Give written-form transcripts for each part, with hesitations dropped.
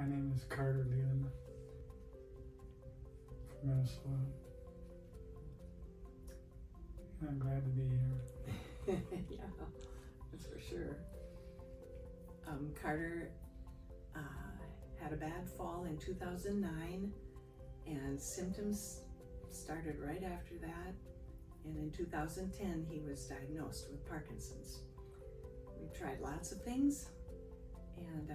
My name is Carter Leland from Minnesota. And I'm glad to be here. Yeah, that's for sure. Carter had a bad fall in 2009, and symptoms started right after that. And in 2010, he was diagnosed with Parkinson's. We tried lots of things, and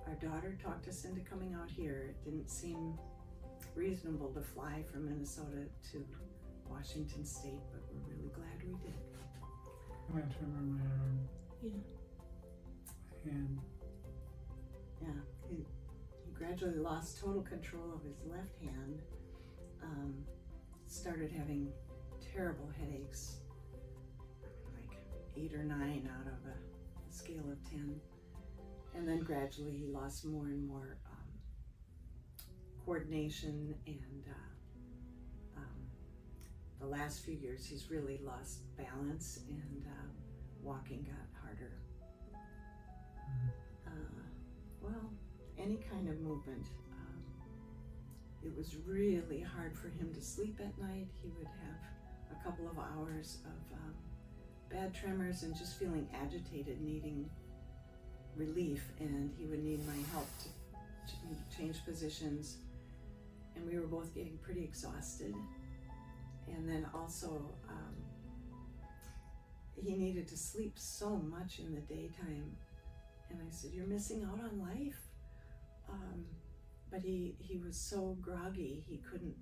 our daughter talked us into coming out here. It didn't seem reasonable to fly from Minnesota to Washington State, but we're really glad we did. I had tremor in my arm. Yeah. My hand. Yeah, he gradually lost total control of his left hand, started having terrible headaches, like 8 or 9 out of a scale of 10. And then gradually he lost more and more coordination, and the last few years he's really lost balance, and walking got harder. Well, any kind of movement. It was really hard for him to sleep at night. He would have a couple of hours of bad tremors and just feeling agitated, needing relief, and he would need my help to change positions. And we were both getting pretty exhausted. And then also, he needed to sleep so much in the daytime. And I said, "You're missing out on life." But he was so groggy, he couldn't,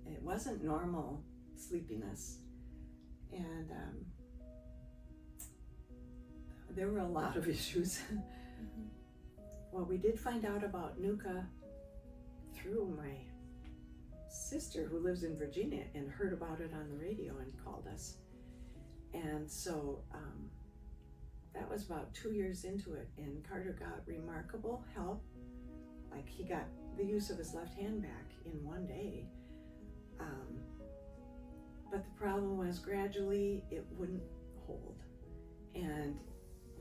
it wasn't normal sleepiness. And there were a lot of issues. Mm-hmm. Well, we did find out about NUCCA through my sister who lives in Virginia, and heard about it on the radio and called us. And so that was about 2 years into it, and Carter got remarkable help. Like, he got the use of his left hand back in 1 day. But the problem was gradually it wouldn't hold. And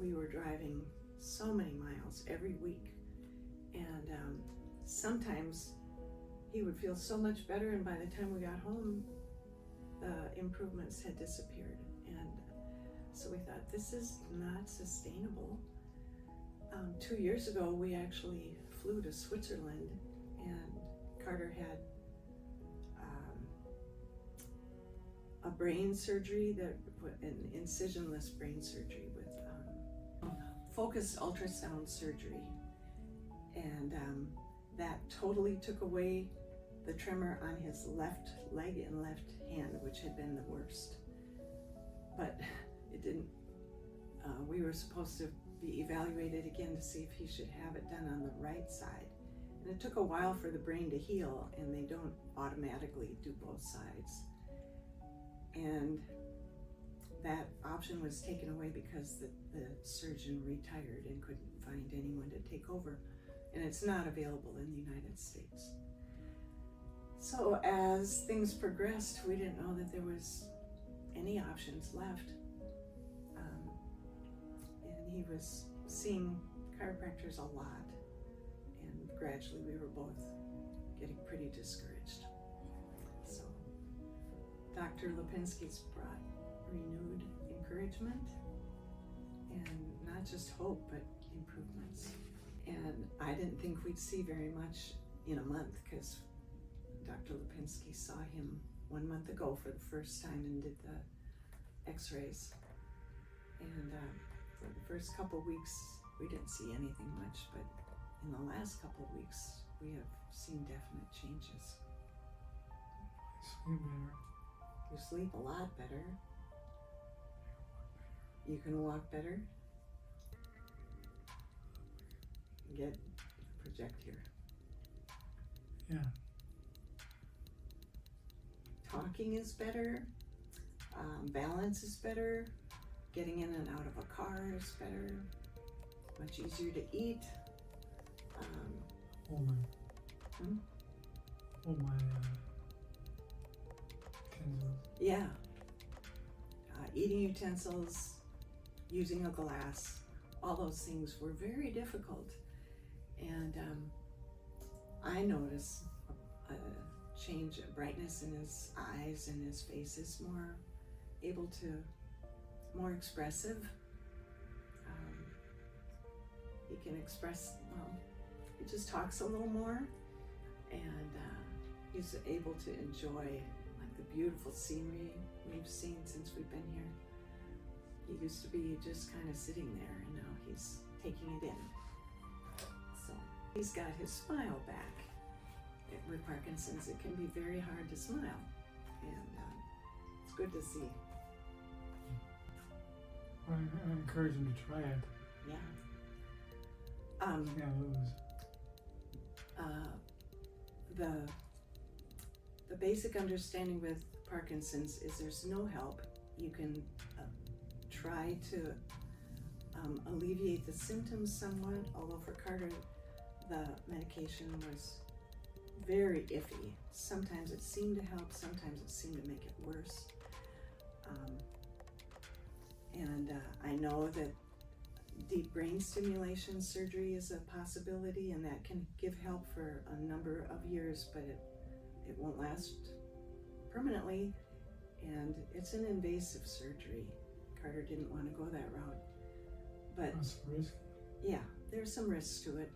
we were driving so many miles every week. And sometimes he would feel so much better, and by the time we got home, the improvements had disappeared. And so we thought, this is not sustainable. 2 years ago, we actually flew to Switzerland, and Carter had a brain surgery, an incisionless brain surgery with focused ultrasound surgery. And that totally took away the tremor on his left leg and left hand, which had been the worst. But it didn't, we were supposed to be evaluated again to see if he should have it done on the right side. And it took a while for the brain to heal, and they don't automatically do both sides. And that option was taken away because the surgeon retired and couldn't find anyone to take over. And it's not available in the United States. So as things progressed, we didn't know that there was any options left. And he was seeing chiropractors a lot, and gradually we were both getting pretty discouraged. So Dr. Lapenski's brought renewed encouragement, and not just hope, but improvements. And I didn't think we'd see very much in a month, because Dr. Lapenski saw him 1 month ago for the first time and did the x-rays. And for the first couple of weeks, we didn't see anything much, but in the last couple of weeks, we have seen definite changes. I sleep better. You sleep a lot better. You can walk better. Project here. Yeah. Talking is better. Balance is better. Getting in and out of a car is better. Much easier to eat. Utensils. Yeah. Eating utensils, using a glass, all those things were very difficult. And I noticed a change, a brightness in his eyes and his face is more expressive. He can express, well, he just talks a little more, and he's able to enjoy like the beautiful scenery we've seen since we've been here. He used to be just kind of sitting there, and now he's taking it in. So he's got his smile back. With Parkinson's, it can be very hard to smile, and it's good to see. I encourage him to try it. Yeah. Can't lose. The basic understanding with Parkinson's is there's no help. You can try to alleviate the symptoms somewhat, although for Carter, the medication was very iffy. Sometimes it seemed to help, sometimes it seemed to make it worse. I know that deep brain stimulation surgery is a possibility, and that can give help for a number of years, but it won't last permanently, and it's an invasive surgery. Carter didn't want to go that route, but That's risky. yeah, there's some risks to it.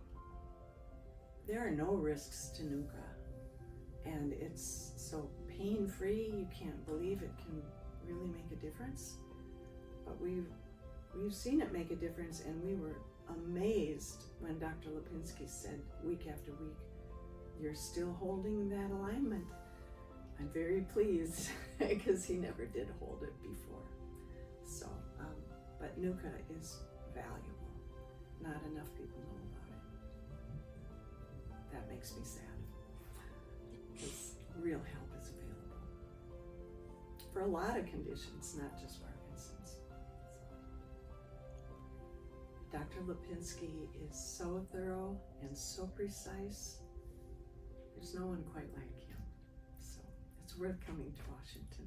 There are no risks to NUCCA, and it's so pain-free, you can't believe it can really make a difference. But we've seen it make a difference, and we were amazed when Dr. Lapenski said week after week, "You're still holding that alignment." I'm very pleased because he never did hold it before. So, but NUCCA is valuable. Not enough people know about it. That makes me sad, because real help is available for a lot of conditions, not just Parkinson's. Dr. Lapenski is so thorough and so precise. There's no one quite like him. So it's worth coming to Washington.